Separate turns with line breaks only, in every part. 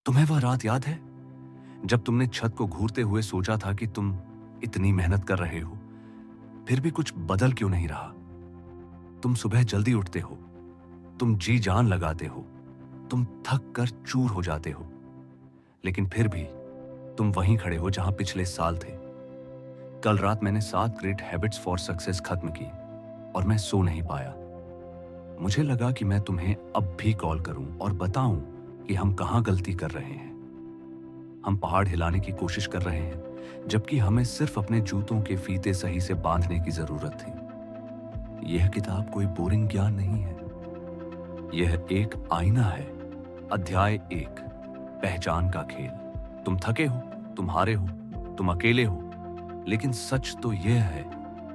तुम्हें वह रात याद है जब तुमने छत को घूरते हुए सोचा था कि तुम इतनी मेहनत कर रहे हो, फिर भी कुछ बदल क्यों नहीं रहा? तुम सुबह जल्दी उठते हो, तुम जी जान लगाते हो, तुम थक कर चूर हो जाते हो, लेकिन फिर भी तुम वहीं खड़े हो जहां पिछले साल थे। कल रात मैंने 7 ग्रेट हैबिट्स फॉर सक्सेस खत्म की और मैं सो नहीं पाया। मुझे लगा कि मैं तुम्हें अब भी कॉल करूं और बताऊं कि हम कहां गलती कर रहे हैं। हम पहाड़ हिलाने की कोशिश कर रहे हैं, जबकि हमें सिर्फ अपने जूतों के फीते सही से बांधने की जरूरत थी। यह किताब कोई बोरिंग ज्ञान नहीं है, यह एक आईना है। अध्याय 1, पहचान का खेल। तुम थके हो, तुम हारे हो, तुम अकेले हो, लेकिन सच तो यह है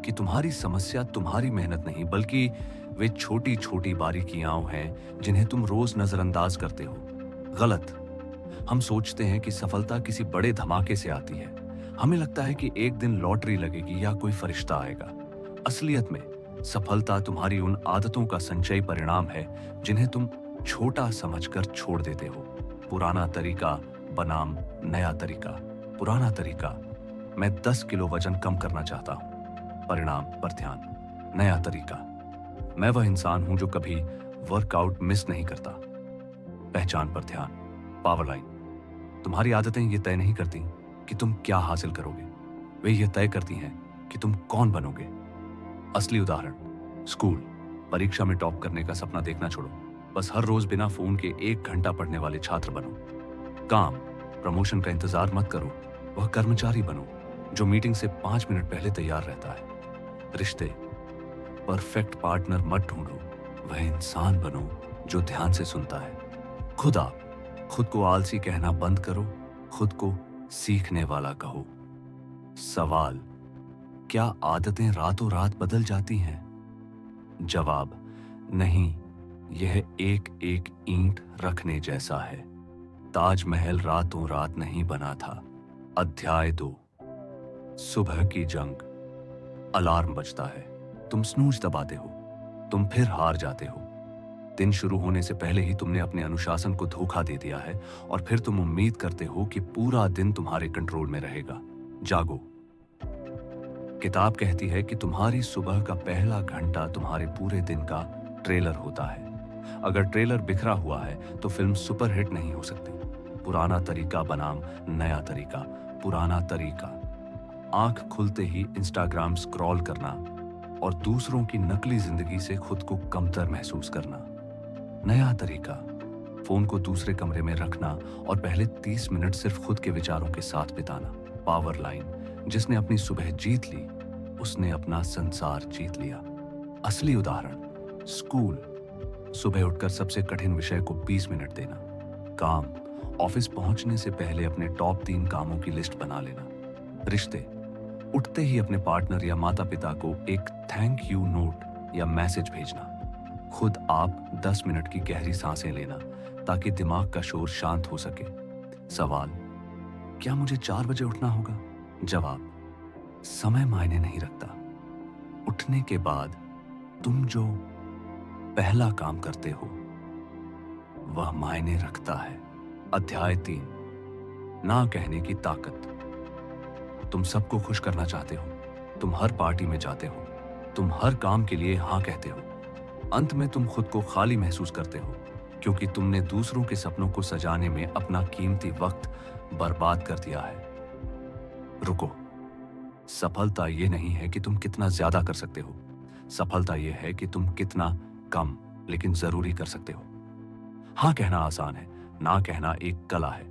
कि तुम्हारी समस्या तुम्हारी मेहनत नहीं, बल्कि वे छोटी छोटी बारीकियां हैं जिन्हें तुम रोज नजरअंदाज करते हो। गलत। हम सोचते हैं कि सफलता किसी बड़े धमाके से आती है। हमें लगता है कि एक दिन लॉटरी लगेगी या कोई फरिश्ता आएगा। असलियत में सफलता तुम्हारी उन आदतों का संचयी परिणाम है जिन्हें तुम छोटा समझकर छोड़ देते हो। पुराना तरीका बनाम नया तरीका। पुराना तरीका, मैं 10 किलो वजन कम करना चाहता हूं, परिणाम पर ध्यान। नया तरीका, मैं वह इंसान हूं जो कभी वर्कआउट मिस नहीं करता, पहचान पर ध्यान। पावर लाइन, तुम्हारी आदतें ये तय नहीं करती कि तुम क्या हासिल करोगे, वे ये तय करती हैं कि तुम कौन बनोगे। असली उदाहरण, स्कूल। परीक्षा में टॉप करने का सपना देखना छोड़ो, बस हर रोज बिना फोन के 1 घंटा पढ़ने वाले छात्र बनो। काम, प्रमोशन का इंतजार मत करो, वह कर्मचारी बनो जो मीटिंग से 5 मिनट पहले तैयार रहता है। रिश्ते, परफेक्ट पार्टनर मत ढूंढो, वह इंसान बनो जो ध्यान से सुनता है। खुद को आलसी कहना बंद करो, खुद को सीखने वाला कहो। सवाल, क्या आदतें रातों रात बदल जाती हैं? जवाब, नहीं, यह एक एक ईंट रखने जैसा है। ताजमहल रातों रात नहीं बना था। अध्याय 2, सुबह की जंग। अलार्म बजता है, तुम स्नूज दबाते हो, तुम फिर हार जाते हो। दिन शुरू होने से पहले ही तुमने अपने अनुशासन को धोखा दे दिया है और फिर तुम उम्मीद करते हो कि पूरा दिन तुम्हारे कंट्रोल में रहेगा। जागो। किताब कहती है कि तुम्हारी सुबह का पहला घंटा तुम्हारे पूरे दिन का ट्रेलर होता है। अगर ट्रेलर बिखरा हुआ है तो फिल्म सुपरहिट नहीं हो सकती। पुराना तरीका बनाम नया तरीका। पुराना तरीका, आंख खुलते ही इंस्टाग्राम स्क्रॉल करना और दूसरों की नकली जिंदगी से खुद को कमतर महसूस करना। नया तरीका, फोन को दूसरे कमरे में रखना और पहले 30 मिनट सिर्फ खुद के विचारों के साथ बिताना। पावर लाइन, जिसने अपनी सुबह जीत ली उसने अपना संसार जीत लिया। असली उदाहरण, स्कूल। सुबह उठकर सबसे कठिन विषय को 20 मिनट देना। काम, ऑफिस पहुंचने से पहले अपने टॉप 3 कामों की लिस्ट बना लेना। रिश्ते, उठते ही अपने पार्टनर या माता पिता को एक थैंक यू नोट या मैसेज भेजना। खुद आप 10 मिनट की गहरी सांसें लेना ताकि दिमाग का शोर शांत हो सके। सवाल, क्या मुझे 4 बजे उठना होगा? जवाब, समय मायने नहीं रखता। उठने के बाद तुम जो पहला काम करते हो वह मायने रखता है। अध्याय 3, ना कहने की ताकत। तुम सबको खुश करना चाहते हो, तुम हर पार्टी में जाते हो, तुम हर काम के लिए हां कहते हो। अंत में तुम खुद को खाली महसूस करते हो क्योंकि तुमने दूसरों के सपनों को सजाने में अपना कीमती वक्त बर्बाद कर दिया है। रुको, सफलता यह नहीं है कि तुम कितना ज्यादा कर सकते हो, सफलता यह है कि तुम कितना कम लेकिन जरूरी कर सकते हो। हां कहना आसान है, ना कहना एक कला है।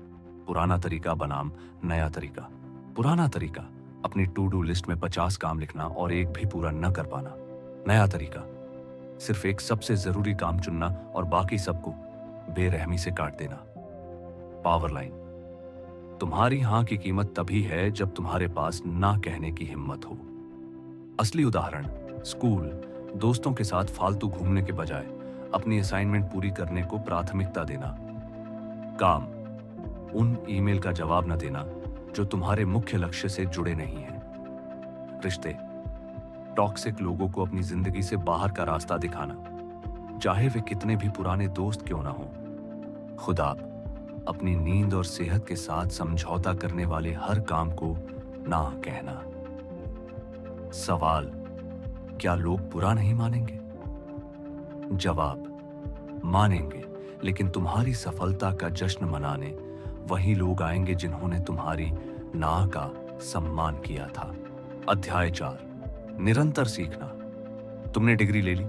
पुराना तरीका बनाम नया तरीका। पुराना तरीका, अपनी टू डू लिस्ट में 50 काम लिखना और एक भी पूरा न कर पाना। नया तरीका, सिर्फ एक सबसे जरूरी काम चुनना और बाकी सबको बेरहमी से काट देना। पावर लाइन, तुम्हारी हां की कीमत तभी है जब तुम्हारे पास ना कहने की हिम्मत हो। असली उदाहरण, स्कूल। दोस्तों के साथ फालतू घूमने के बजाय अपनी असाइनमेंट पूरी करने को प्राथमिकता देना। काम, उन ईमेल का जवाब न देना जो तुम्हारे मुख्य लक्ष्य से जुड़े नहीं हैं। रिश्ते, टॉक्सिक लोगों को अपनी जिंदगी से बाहर का रास्ता दिखाना, चाहे वे कितने भी पुराने दोस्त क्यों ना हो। खुदा, अपनी नींद और सेहत के साथ समझौता करने वाले हर काम को ना कहना। सवाल, क्या लोग बुरा नहीं मानेंगे? जवाब, मानेंगे, लेकिन तुम्हारी सफलता का जश्न मनाने वही लोग आएंगे जिन्होंने तुम्हारी ना का सम्मान किया था। अध्याय 4, निरंतर सीखना। तुमने डिग्री ले ली,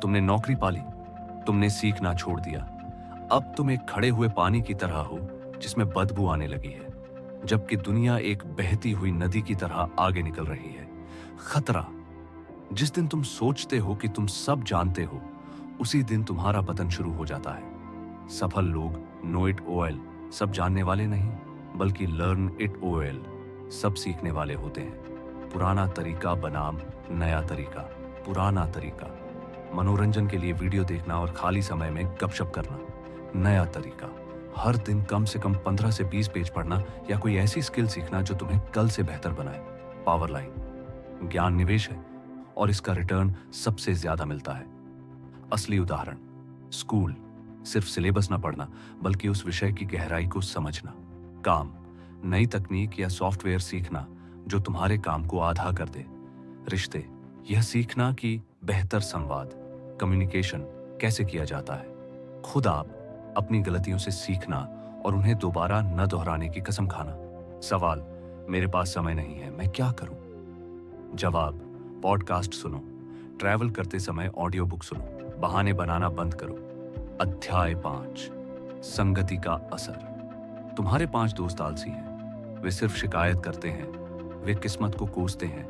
तुमने नौकरी पाली, तुमने सीखना छोड़ दिया। अब तुम एक खड़े हुए पानी की तरह हो जिसमें बदबू आने लगी है, जबकि दुनिया एक बहती हुई नदी की तरह आगे निकल रही है। खतरा, जिस दिन तुम सोचते हो कि तुम सब जानते हो, उसी दिन तुम्हारा पतन शुरू हो जाता है। सफल लोग नो इट ओएल सब जानने वाले नहीं, बल्कि लर्न इट ओएल सब सीखने वाले होते हैं। पुराना तरीका बनाम नया तरीका। पुराना तरीका, मनोरंजन के लिए वीडियो देखना और खाली समय में गपशप करना। नया तरीका, हर दिन कम से कम 15 से 20 पेज पढ़ना या कोई ऐसी स्किल सीखना जो तुम्हें कल से बेहतर बनाए। पावर लाइन, ज्ञान निवेश है और इसका रिटर्न सबसे ज्यादा मिलता है। असली उदाहरण, स्कूल, सिर्फ सिलेबस ना पढ़ना बल्कि उस विषय की गहराई को समझना। काम, नई तकनीक या सॉफ्टवेयर सीखना जो तुम्हारे काम को आधा कर दे। रिश्ते, यह सीखना कि बेहतर संवाद, कम्युनिकेशन कैसे किया जाता है। खुद आप, अपनी गलतियों से सीखना और उन्हें दोबारा न दोहराने की कसम खाना। सवाल, मेरे पास समय नहीं है, मैं क्या करूं? जवाब, पॉडकास्ट सुनो, ट्रैवल करते समय ऑडियो बुक सुनो, बहाने बनाना बंद करो। अध्याय 5, संगति का असर। तुम्हारे 5 दोस्त आलसी हैं, वे सिर्फ शिकायत करते हैं, वे किस्मत को कोसते हैं।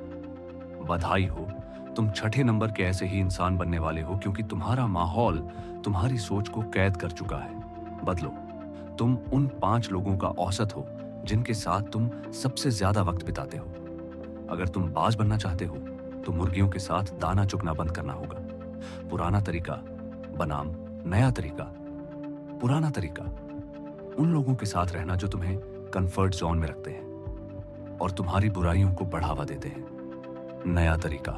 बधाई हो, तुम 6ठे नंबर के ऐसे ही इंसान बनने वाले हो, क्योंकि तुम्हारा माहौल तुम्हारी सोच को कैद कर चुका है। बदलो, तुम उन 5 लोगों का औसत हो जिनके साथ तुम सबसे ज्यादा वक्त बिताते हो। अगर तुम बाज बनना चाहते हो तो मुर्गियों के साथ दाना चुगना बंद करना होगा। पुराना तरीका बनाम नया तरीका। पुराना तरीका, उन लोगों के साथ रहना जो तुम्हें कंफर्ट जोन में रखते हैं और तुम्हारी बुराइयों को बढ़ावा देते हैं। नया तरीका,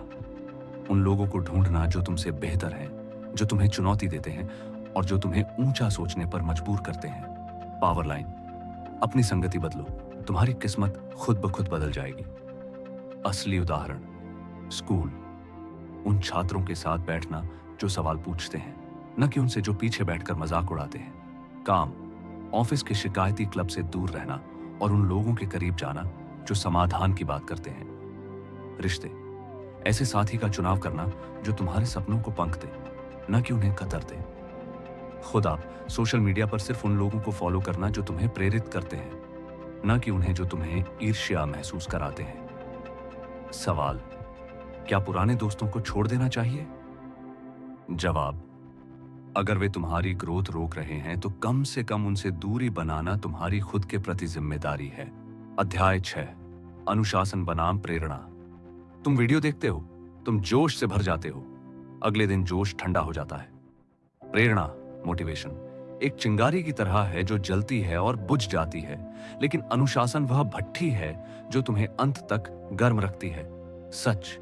उन लोगों को ढूंढना जो तुमसे बेहतर हैं, जो तुम्हें चुनौती देते हैं और जो तुम्हें ऊंचा सोचने पर मजबूर करते हैं। पावर लाइन, अपनी संगति बदलो, तुम्हारी किस्मत खुद ब खुद बदल जाएगी। असली उदाहरण, स्कूल, उन छात्रों के साथ बैठना जो सवाल पूछते हैं, न कि उनसे जो पीछे बैठकर मजाक उड़ाते हैं। काम, ऑफिस के शिकायती क्लब से दूर रहना और उन लोगों के करीब जाना जो समाधान की बात करते हैं। रिश्ते, ऐसे साथी का चुनाव करना जो तुम्हारे सपनों को पंख दे, न कि उन्हें कतर दे। खुद आप, सोशल मीडिया पर सिर्फ उन लोगों को फॉलो करना जो तुम्हें प्रेरित करते हैं, न कि उन्हें जो तुम्हें ईर्ष्या महसूस कराते हैं। सवाल, क्या पुराने दोस्तों को छोड़ देना चाहिए? जवाब, अगर वे तुम्हारी ग्रोथ रोक रहे हैं तो कम से कम उनसे दूरी बनाना तुम्हारी खुद के प्रति जिम्मेदारी है। अध्याय 6, अनुशासन बनाम प्रेरणा। तुम वीडियो देखते हो, तुम जोश से भर जाते हो, अगले दिन जोश ठंडा हो जाता है। प्रेरणा, मोटिवेशन, एक चिंगारी की तरह है जो जलती है और बुझ जाती है, लेकिन अनुशासन वह भट्ठी है जो तुम्हें अंत तक गर्म रखती है। सच,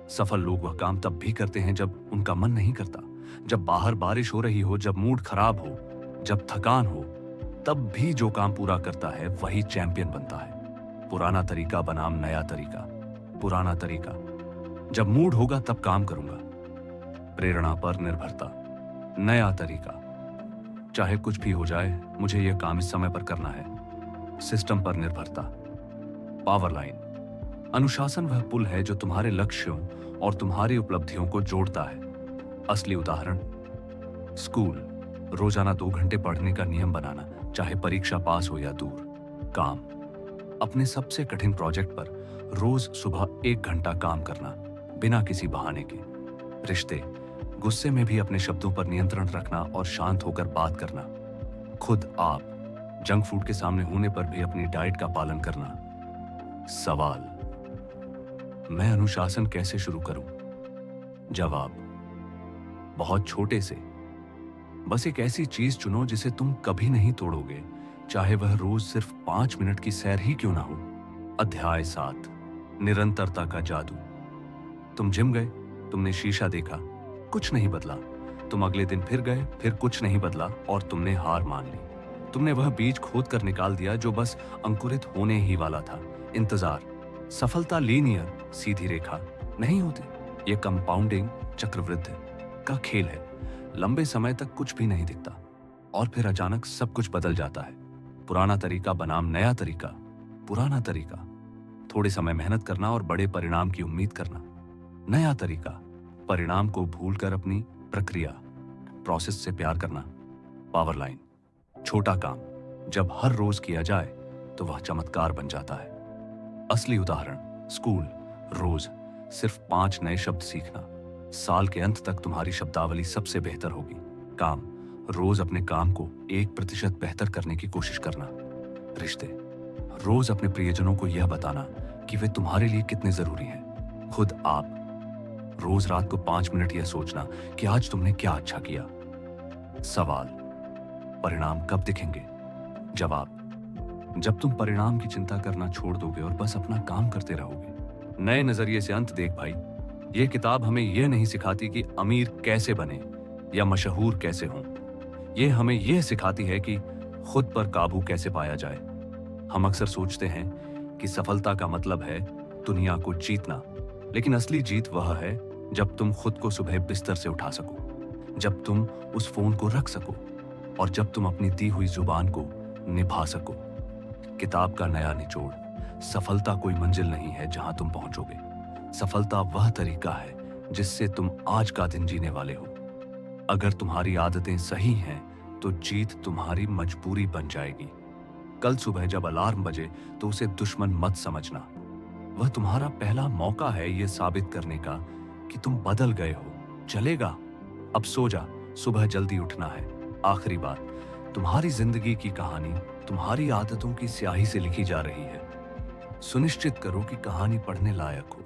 सफल लोग वह काम तब भी करते हैं जब उनका मन नहीं करता, जब बाहर बारिश हो रही हो, जब मूड खराब हो, जब थकान हो, तब भी जो काम पूरा करता है वही चैंपियन बनता है। पुराना तरीका बनाम नया तरीका। पुराना तरीका, जब मूड होगा तब काम करूंगा, प्रेरणा पर निर्भरता। नया तरीका, चाहे कुछ भी हो जाए मुझे यह काम इस समय पर करना है, सिस्टम पर निर्भरता। पावर लाइन, अनुशासन वह पुल है जो तुम्हारे लक्ष्यों और तुम्हारी उपलब्धियों को जोड़ता है। असली उदाहरण, स्कूल, रोजाना 2 घंटे पढ़ने का नियम बनाना, चाहे परीक्षा पास हो या दूर। काम, अपने सबसे कठिन प्रोजेक्ट पर रोज सुबह 1 घंटा काम करना बिना किसी बहाने के। रिश्ते, गुस्से में भी अपने शब्दों पर नियंत्रण रखना और शांत होकर बात करना। खुद आप, जंक फूड के सामने होने पर भी अपनी डाइट का पालन करना। सवाल, मैं अनुशासन कैसे शुरू करूं? जवाब, बहुत छोटे से। बस एक ऐसी चीज चुनो जिसे तुम कभी नहीं तोड़ोगे, चाहे वह रोज सिर्फ 5 मिनट की सैर ही क्यों ना हो। अध्याय 7, निरंतरता का जादू। तुम जिम गए, तुमने शीशा देखा, कुछ नहीं बदला। तुम अगले दिन फिर गए, फिर कुछ नहीं बदला और तुमने हार मान ली। तुमने वह बीज खोद कर निकाल दिया जो बस अंकुरित होने ही वाला था। इंतजार, सफलता लीनियर सीधी रेखा नहीं होती। ये कंपाउंडिंग चक्रवृद्धि का खेल है। लंबे समय तक कुछ भी नहीं दिखता और फिर अचानक सब कुछ बदल जाता है। पुराना तरीका बनाम नया तरीका। पुराना तरीका, थोड़े समय मेहनत करना और बड़े परिणाम की उम्मीद करना। नया तरीका, परिणाम को भूलकर अपनी प्रक्रिया, प्रोसेस से प्यार करना। पावर लाइन, छोटा काम जब हर रोज किया जाए तो वह चमत्कार बन जाता है। असली उदाहरण, स्कूल, रोज सिर्फ 5 नए शब्द सीखना, साल के अंत तक तुम्हारी शब्दावली सबसे बेहतर होगी। काम, रोज अपने काम को 1% बेहतर करने की कोशिश करना। रिश्ते, रोज अपने प्रियजनों को यह बताना कि वे तुम्हारे लिए कितने जरूरी हैं। खुद आप, रोज रात को 5 मिनट यह सोचना कि आज तुमने क्या अच्छा किया। सवाल, परिणाम कब दिखेंगे? जवाब, जब तुम परिणाम की चिंता करना छोड़ दोगे और बस अपना काम करते रहोगे। नए नजरिए से अंत देख भाई, यह किताब हमें यह नहीं सिखाती कि अमीर कैसे बने या मशहूर कैसे हों। यह हमें यह सिखाती है कि खुद पर काबू कैसे पाया जाए। हम अक्सर सोचते हैं कि सफलता का मतलब है दुनिया को जीतना, लेकिन असली जीत वह है जब तुम खुद को सुबह बिस्तर से उठा सको, जब तुम उस फोन को रख सको और जब तुम अपनी दी हुई जुबान को निभा सको। किताब का नया निचोड़, सफलता कोई मंजिल नहीं है जहां तुम पहुंचोगे। सफलता वह तरीका है जिससे तुम आज का दिन जीने वाले हो। अगर तुम्हारी आदतें सही हैं तो जीत तुम्हारी मजबूरी बन जाएगी। कल सुबह जब अलार्म बजे तो उसे दुश्मन मत समझना। वह तुम्हारा पहला मौका है यह साबित करने का कि तुम बदल गए हो। चलेगा, अब सो जा, सुबह जल्दी उठना है। आखिरी बात, तुम्हारी जिंदगी की कहानी तुम्हारी आदतों की स्याही से लिखी जा रही है। सुनिश्चित करो कि कहानी पढ़ने लायक हो।